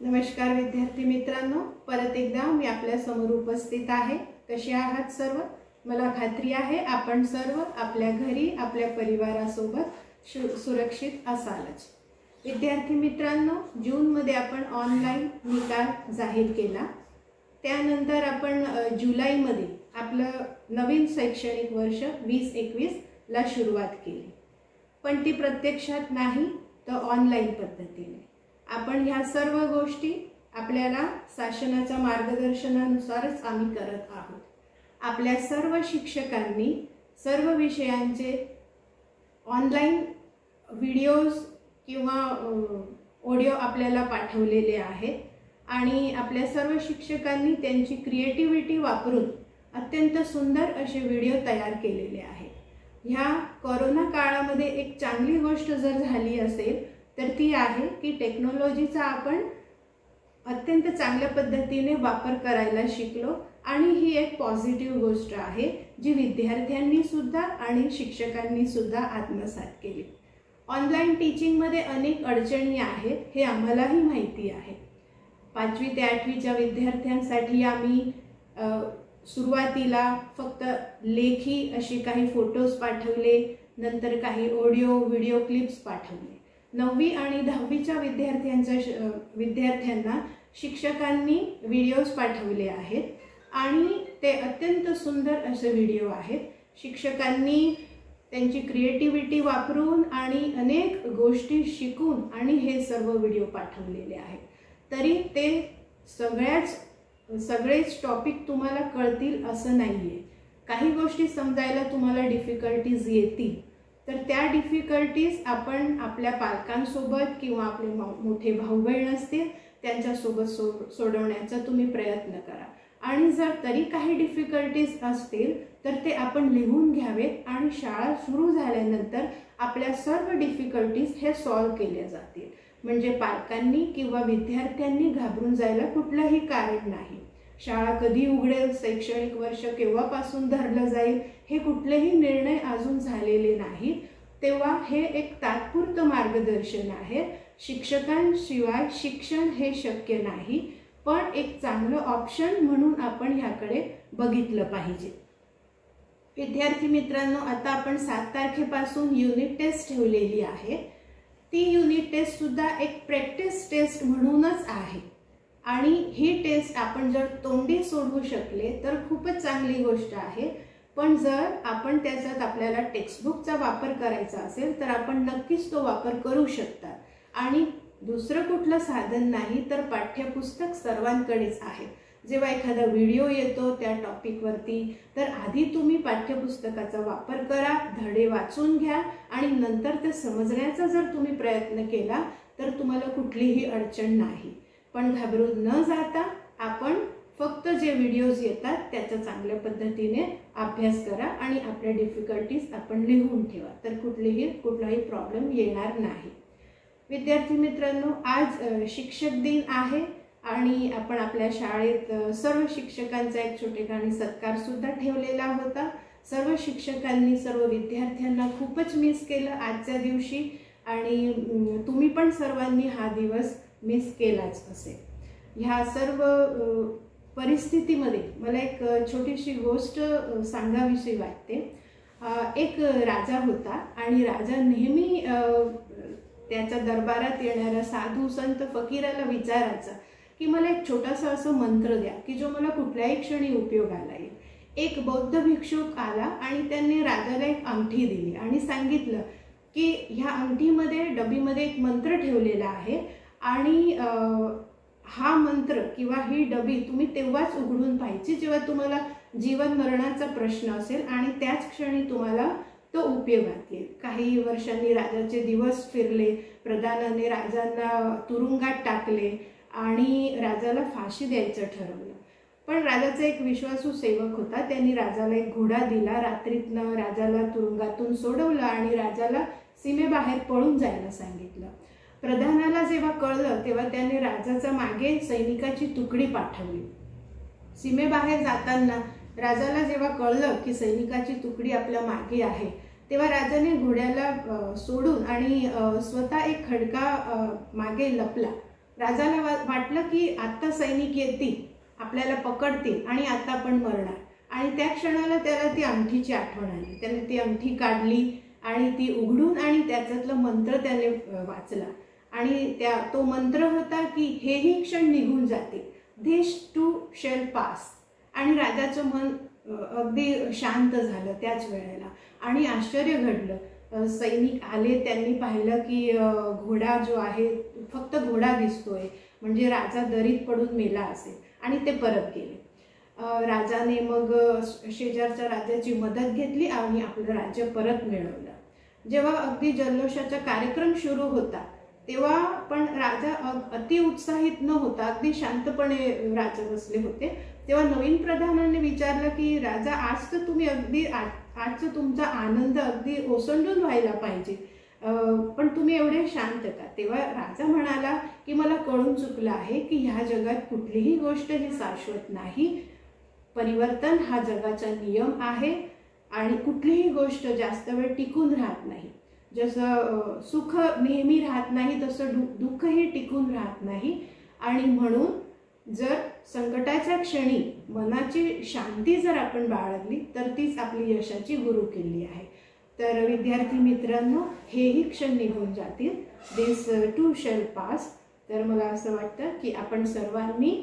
नमस्कार विद्यार्थी मित्रांनो, परत एकदा मी आपल्या समोर उपस्थित आहे। कसे आहात सर्व? मला खात्री आहे आपण सर्व आपल्या घरी आपल्या परिवारासोबत सुरक्षित असालच। विद्यार्थी मित्रांनो, जून मध्ये आपण ऑनलाइन निकाल जाहीर केला। त्यानंतर आपण जुलै मध्ये आपलं नवीन शैक्षणिक वर्ष 2021 ला सुरुवात केली, पण ती प्रत्यक्षात नाही तर ऑनलाइन पद्धतीने। आपण ह्या सर्व गोष्टी आपल्याला शासनाच्या मार्गदर्शनानुसारच आम्ही करत आहोत। आपल्या सर्व शिक्षकांनी सर्व विषयांचे ऑनलाइन व्हिडिओज किंवा ऑडिओ आपल्याला पाठवलेले आहेत आणि आपल्या सर्व शिक्षकांनी त्यांची क्रिएटिव्हिटी वापरून अत्यंत सुंदर असे व्हिडिओ तयार केलेले आहेत। ह्या कोरोना काळामध्ये एक चांगली गोष्ट जर झाली असेल तर ती आहे की टेक्नॉलॉजीचा आपण अत्यंत चांगल्या पद्धतीने वापर करायला शिकलो आणि ही एक पॉझिटिव्ह गोष्ट आहे जी विद्यार्थ्यांनी सुद्धा आणि शिक्षकांनी सुद्धा आत्मसात केली। ऑनलाइन टीचिंग मध्ये अनेक अडचणी आहेत हे आम्हालाही माहिती आहे। 5वी ते 8वीच्या विद्यार्थ्यांसाठी आम्ही सुरुवातीला फक्त लेखी अशी काही फोटोज पाठवले, नंतर काही ऑडिओ व्हिडिओ क्लिप्स पाठवले। 9वी आणि 10वीच्या विद्यार्थ्यांना शिक्षकांनी व्हिडिओज पाठवले आहेत आणि ते अत्यंत सुंदर असे व्हिडिओ आहेत। शिक्षकांनी त्यांची क्रिएटिव्हिटी वापरून आणि अनेक गोष्टी शिकून आणि हे सर्व व्हिडिओ पाठवलेले आहेत। तरी ते सगळेच टॉपिक तुम्हाला कळतील असं नाहीये। काही गोष्टी समजायला तुम्हाला डिफिकल्टीज येतील, तर त्या डिफिकल्टीज आपण आपल्या पालकांसोबत किंवा आपले मोठे भाऊ बहीण असतील त्यांच्यासोबत सोडवण्याचा तुम्ही प्रयत्न करा। आणि जर तरी काही डिफिकल्टीज असतील तर ते आपण लिहून घ्यावेत आणि शाळा सुरू झाल्यानंतर आपल्या सर्व डिफिकल्टीज हे सॉल्व्ह केल्या जातील। म्हणजे पालकांनी किंवा विद्यार्थ्यांनी घाबरून जायला कुठलंही कारण नाही। शाळा कधी उघडेल, शैक्षणिक वर्ष केव्हापासून धरलं जाईल हे कुठलेही निर्णय अजून झालेले नाहीत, तेव्हा हे एक तात्पुरतं मार्गदर्शन आहे। शिक्षकांशिवाय शिक्षण हे शक्य नाही, पण एक चांगलं ऑप्शन म्हणून आपण ह्याकडे बघितलं पाहिजे। विद्यार्थी मित्रांनो, आता आपण 7 तारखेपासून युनिट टेस्ट ठेवलेली आहे। ती युनिट टेस्ट सुद्धा एक प्रॅक्टिस टेस्ट म्हणूनच आहे आणि ही टेस्ट आपण जर तोंडी सोडवू शकले तर खूपच चांगली गोष्ट आहे। पण जर आपण त्याच्यात आपल्याला टेक्स्टबुकचा वापर करायचा असेल तर आपण नक्कीच तो वापर करू शकता आणि दुसरं कुठलं साधन नाही तर पाठ्यपुस्तक सर्वांकडेच आहे। जेव्हा एखादा व्हिडिओ येतो त्या टॉपिकवरती तर आधी तुम्ही पाठ्यपुस्तकाचा वापर करा, धडे वाचून घ्या आणि नंतर ते समजण्याचा जर तुम्ही प्रयत्न केला तर तुम्हाला कुठलीही अडचण नाही। पण घाबरून न जाता आपण फक्त जे व्हिडिओज येतात त्याचा चांगल्या पद्धतीने अभ्यास करा आणि आपल्या डिफिकल्टीज आपण लिहून ठेवा, तर कुठलाही प्रॉब्लेम येणार नाही। विद्यार्थी मित्रांनो, आज शिक्षक दिन आहे आणि आपण आपल्या शाळेत सर्व शिक्षकांचा एक छोटेखानी सत्कार सुद्धा ठेवलेला होता। सर्व शिक्षकांनी सर्व विद्यार्थ्यांना खूपच मिस केलं आजच्या दिवशी आणि तुम्ही पण सर्वांनी हा दिवस मिस केलाच असेल। ह्या सर्व परिस्थितीमध्ये मला एक छोटीशी गोष्ट सांगावीशी वाटते। एक राजा होता आणि राजा नेहमी त्याच्या दरबारात येणाऱ्या साधू संत फकीराला विचारायचा की मला एक छोटासा असं मंत्र द्या की जो मला कुठल्याही क्षणी उपयोगाला येईल। एक बौद्ध भिक्षुक आला आणि त्यांनी राजाला एक अंगठी दिली आणि सांगितलं की ह्या अंगठीमध्ये डबीमध्ये एक मंत्र ठेवलेला आहे आणि हा मंत्र किंवा ही डबी तुम्ही तेव्हाच उघडून पाहिजे जेव्हा तुम्हाला जीवन मरणाचा प्रश्न असेल आणि त्याच क्षणी तुम्हाला तो उपयोगात येईल। काही वर्षांनी राजाचे दिवस फिरले, प्रधानाने राजांना तुरुंगात टाकले आणि राजाला फाशी द्यायचं ठरवलं। पण राजाचा एक विश्वासू सेवक होता, त्यांनी राजाला एक घोडा दिला, रात्रीतनं राजाला तुरुंगातून सोडवलं आणि राजाला सीमेबाहेर पळून जायला सांगितलं। प्रधानाला जेव्हा कळलं तेव्हा त्याने राजाच्या मागे सैनिकाची तुकडी पाठवली। सीमेबाहेर जाताना राजाला जेव्हा कळलं की सैनिकाची तुकडी आपल्या मागे आहे तेव्हा राजाने घोड्याला सोडून आणि स्वतः एक खडका मागे लपला राजाला वाटलं की आता सैनिक येतील, आपल्याला पकडतील आणि आता आपण मरणार. आणि त्या क्षणाला त्याला ती अंगठीची आठवण आली. त्याने ती अंगठी काढली आणि ती उघडून आणि त्याच्यातलं मंत्र त्याने वाचला. आणि तो मंत्र होता की हेही क्षण निघून जातील, दिस टू शेल पास. आणि राजाचं मन अगदी शांत झालं त्याच वेळेला. आणि आश्चर्य घडलं. सैनिक आले, त्यांनी पाहिलं की घोडा जो आहे, फक्त घोडा दिसतोय, म्हणजे राजा दरीत पडून मेला असेल. आणि ते परत गेले. राजाने मग शेजारच्या राजाची मदत घेतली आणि आपलं राज्य परत मिळवलं. जेव्हा अगदी जल्लोषाचा कार्यक्रम सुरू होता तेव्हा पण राजा अति उत्साहित न होता अगदी शांतपणे राजा बसले होते. तेव्हा नवीन प्रधानाने विचारलं की राजा, आज तर तुम्ही अगदी आजचा तुमचा आनंद अगदी ओसंडून व्हायला पाहिजे, पण तुम्ही एवढे शांत का? तेव्हा राजा म्हणाला की मला कळून चुकलं आहे की ह्या जगात कुठलीही गोष्ट ही शाश्वत नाही. परिवर्तन हा जगाचा नियम आहे आणि कुठलीही गोष्ट जास्त वेळ टिकून राहत नाही. जसं सुख नेहमी राहत नाही तसं दुःखही टिकून राहत नाही. आणि म्हणून जर संकटाच्या क्षणी मनाची शांती जर आपण बाळगली तर तीच आपली यशाची गुरुकिल्ली आहे. तर विद्यार्थी मित्रांनो, हेही क्षण निघून जातील, दिस टू शेल पास. तर मला असं वाटतं की आपण सर्वांनी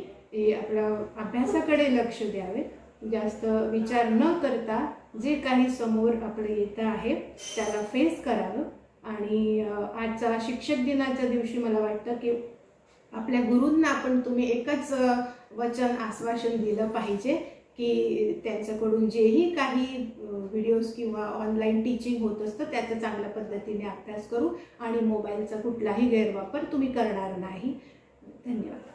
आपल्या अभ्यासाकडे लक्ष द्यावे. जास्त विचार न करता जे काही समोर आपलं येतं आहे त्याला फेस करावं. आणि आजचा शिक्षक दिनाच्या दिवशी मला वाटतं की आपल्या गुरूंना तुम्ही एकच वचन आश्वासन दिलं पाहिजे की त्यांच्याकडून जेही काही व्हिडिओज किंवा ऑनलाईन टीचिंग होत असतं त्याचा चांगल्या पद्धतीने अभ्यास करू आणि मोबाईलचा कुठलाही गैरवापर तुम्ही करणार नाही. धन्यवाद.